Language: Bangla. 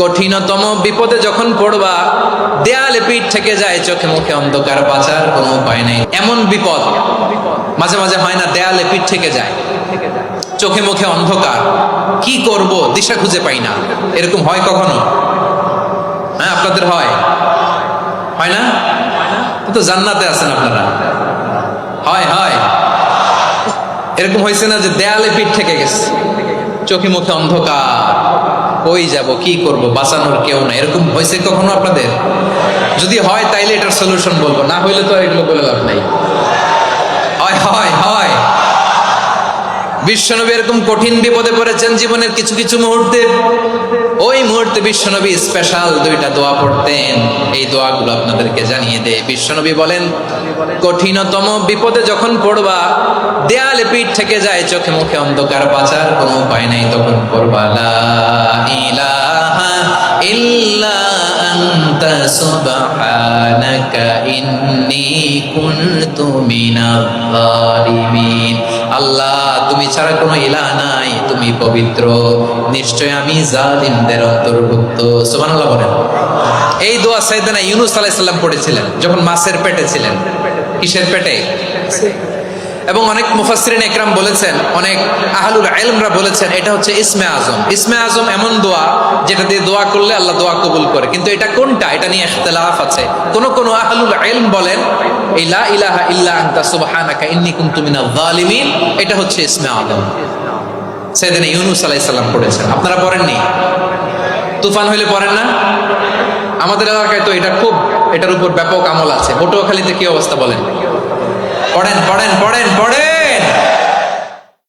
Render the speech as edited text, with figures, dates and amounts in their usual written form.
কঠিনতম বিপদে যখন পড়বা, দেয়ালে পিঠ থেকে যায়, চোখে মুখে অন্ধকার, বাঁচার কোনো উপায় নেই। এমন বিপদ মাঝে মাঝে হয় না? দেয়ালে পিঠ থেকে যায়, চোখে মুখে অন্ধকার, কি করব দিশা খুঁজে পাই না। এরকম হয় কখনো? হ্যাঁ, আপনাদের হয়? হয় না? তো জান্নাতে আছেন আপনারা। হয় হয় এরকম হয়েছে না যে দেয়ালে পিঠ থেকে গেছে, চোখে মুখে অন্ধকার, কই যাব, কি করব, বাঁচানোর কেউ না? এরকম হয়েছে কখনো আপনাদের? যদি হয় তাইলে এটার সলিউশন বলবো, না হইলে তো এগুলো বলে লাভ নাই। হয় হয় হয় বিশ্বনবী এরকম কঠিন বিপদে পড়েছেন জীবনের কিছু কিছু মুহূর্তে। ওই মুহূর্তে বিশ্বনবী স্পেশাল দুইটা দোয়া পড়তেন। এই দোয়াগুলো আপনাদেরকে জানিয়ে দেয়। বিশ্বনবী বলেন, কঠিনতম বিপদে যখন পড়বা, দেয়ালে পিঠ থেকে যায়, চোখে মুখে অন্ধকার, বাঁচার কোনো উপায় নাই, তখন পড়বা লা ইলাহা ইল্লা আনতা সুবহানাকা ইন্নী কুনতু মিনাজ জালিমিন। আল্লাহ, তুমি ছাড়া কোনো ইলাহ নাই, তুমি পবিত্র, নিশ্চয় আমি জালিমদের অন্তর্ভুক্ত। সুবহানাল্লাহ বলেন। এই দোয়া সাইয়েদনা ইউনূস আলাইহিস সালাম পড়েছিলেন যখন মাছের পেটে ছিলেন। কিসের পেটে? এবং অনেক মুফাসসিরিন ইকরাম বলেছেন, অনেক আহলুল ইলমরা বলেছেন, এটা হচ্ছে ইসমে আজম। ইসমে আজম এমন দোয়া যেটা দিয়ে দোয়া করলে আল্লাহ দোয়া কবুল করে, কিন্তু এটা কোনটা, এটা নিয়ে ইখতিলাফ আছে। কোন আহলুল ইলম বলেন এই লা ইলাহা ইল্লা আনতা সুবহানাকা ইন্নী কুনতু মিনাজ জালিমিন, এটা হচ্ছে ইসমে আজম। সাইয়েদনা ইউনূস আলাইহিস সালাম পড়েছেন। আপনারা পড়েননি? তুফান হইলে পড়েন না? আমাদের এলাকায় তো এটা খুব, এটার উপর ব্যাপক আমল আছে। পটুয়াখালীতে কি অবস্থা বলেন? পড়েন পড়েন পড়েন পড়েন।